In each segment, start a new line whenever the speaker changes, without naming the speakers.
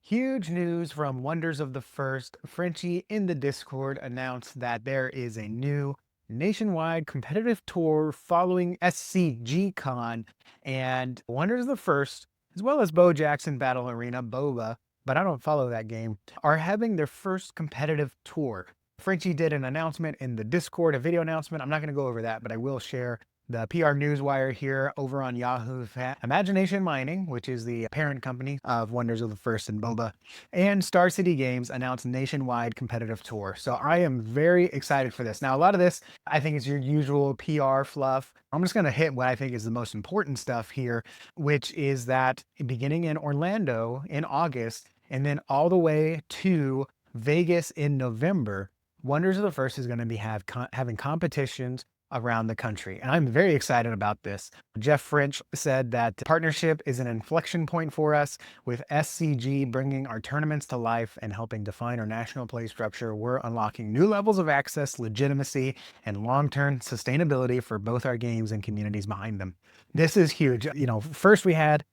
Huge news from Wonders of the First. Frenchie in the Discord announced that there is a new nationwide competitive tour following SCG Con, and Wonders of the First, as well as Bo Jackson Battle Arena, Boba, but I don't follow that game, are having their first competitive tour. Frenchie did an announcement in the Discord, a video announcement. I'm not going to go over that, but I will share the PR Newswire here over on Yahoo. Imagination Mining, which is the parent company of Wonders of the First and Boba, and Star City Games announced nationwide competitive tour. So I am very excited for this. Now, a lot of this, I think, is your usual PR fluff. I'm just going to hit what I think is the most important stuff here, which is that beginning in Orlando in August and then all the way to Vegas in November, Wonders of the First is going to be having competitions around the country. And I'm very excited about this. Jeff French said that partnership is an inflection point for us, with SCG bringing our tournaments to life and helping define our national play structure. We're unlocking new levels of access, legitimacy, and long-term sustainability for both our games and communities behind them. This is huge. First we had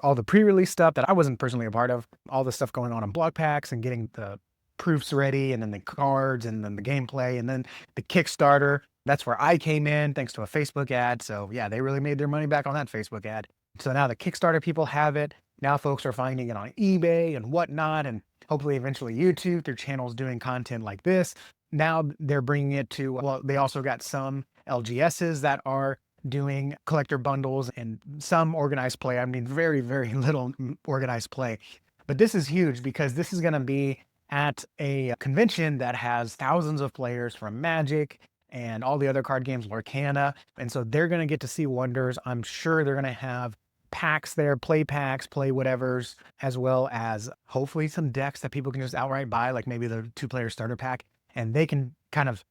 all the pre-release stuff that I wasn't personally a part of, all the stuff going on in block packs and getting the proofs ready, and then the cards, and then the gameplay, and then the Kickstarter. That's where I came in, thanks to a Facebook ad. So yeah, they really made their money back on that Facebook ad. So now the Kickstarter people have it. Now folks are finding it on eBay and whatnot, and hopefully eventually YouTube, their channels doing content like this. Now they're bringing it to, well, they also got some LGSs that are doing collector bundles and some organized play. I mean, very, very little organized play. But this is huge because this is going to be at a convention that has thousands of players from Magic and all the other card games, Lorcana. And so they're going to get to see Wonders. I'm sure they're going to have packs there, play packs, play whatevers, as well as hopefully some decks that people can just outright buy, like maybe the 2-player starter pack. And they can kind of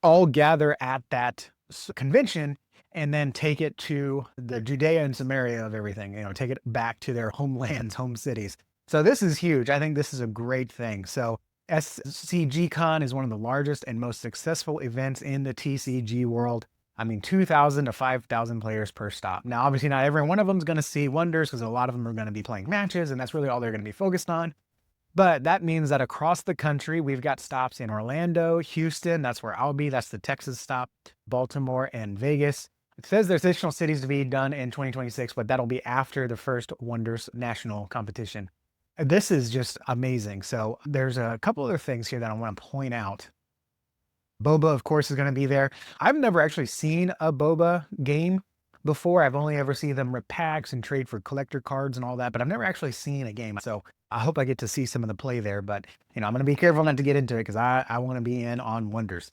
all gather at that convention and then take it to the Judea and Samaria of everything, take it back to their homelands, home cities. So this is huge. I think this is a great thing. So SCG Con is one of the largest and most successful events in the TCG world. I mean, 2,000 to 5,000 players per stop. Now, obviously not every one of them is going to see Wonders because a lot of them are going to be playing matches, and that's really all they're going to be focused on. But that means that across the country, we've got stops in Orlando, Houston, that's where I'll be, that's the Texas stop, Baltimore, and Vegas. It says there's additional cities to be done in 2026, but that'll be after the first Wonders national competition. This is just amazing. So there's a couple other things here that I want to point out. Boba, of course, is going to be there. I've never actually seen a Boba game before. I've only ever seen them rip packs and trade for collector cards and all that, but I've never actually seen a game. So I hope I get to see some of the play there, but I'm going to be careful not to get into it because I want to be in on Wonders.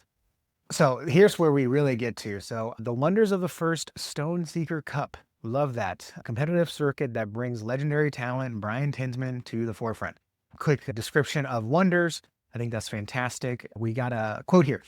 So here's where we really get to. So the Wonders of the First Stone Seeker Cup. Love that. A competitive circuit that brings legendary talent Brian Tinsman to the forefront. Quick description of Wonders. I think that's fantastic. We got a quote here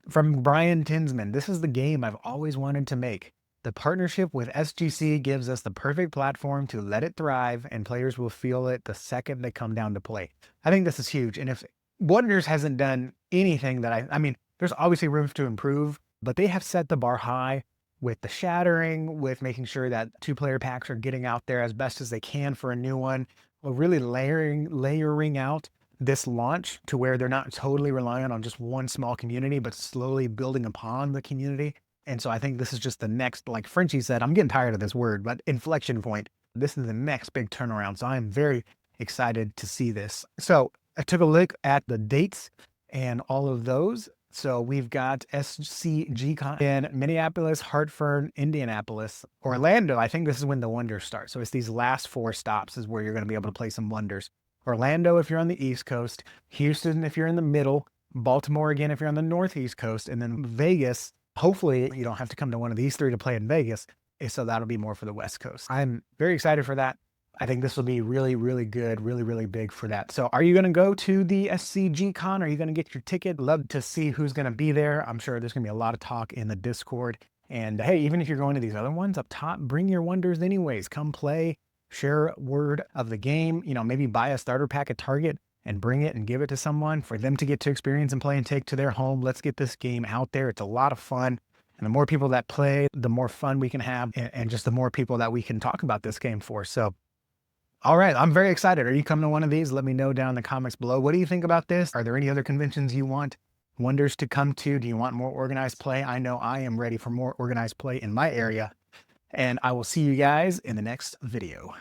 from Brian Tinsman. This is the game I've always wanted to make. The partnership with SGC gives us the perfect platform to let it thrive, and players will feel it the second they come down to play. I think this is huge. And if Wonders hasn't done anything that I mean, there's obviously room to improve, but they have set the bar high with the shattering, with making sure that 2-player packs are getting out there as best as they can for a new one. We're really layering out this launch to where they're not totally reliant on just one small community, but slowly building upon the community. And so I think this is just the next, like Frenchie said, I'm getting tired of this word, but inflection point. This is the next big turnaround. So I'm very excited to see this. So I took a look at the dates and all of those. So we've got SCG Con in Minneapolis, Hartford, Indianapolis, Orlando. I think this is when the Wonders start. So it's these last 4 stops is where you're going to be able to play some Wonders. Orlando if you're on the East Coast, Houston if you're in the middle, Baltimore again if you're on the Northeast Coast, and then Vegas. Hopefully you don't have to come to one of these 3 to play in Vegas. So that'll be more for the West Coast. I'm very excited for that. I think this will be really, really good, really, really big for that. So are you going to go to the SCG Con? Are you going to get your ticket? Love to see who's going to be there. I'm sure there's going to be a lot of talk in the Discord. And hey, even if you're going to these other ones up top, bring your Wonders anyways. Come play, share word of the game, maybe buy a starter pack at Target and bring it and give it to someone for them to get to experience and play and take to their home. Let's get this game out there. It's a lot of fun. And the more people that play, the more fun we can have, and just the more people that we can talk about this game for. So All right, I'm very excited. Are you coming to one of these? Let me know down in the comments below. What do you think about this? Are there any other conventions you want Wonders to come to? Do you want more organized play? I know I am ready for more organized play in my area, and I will see you guys in the next video.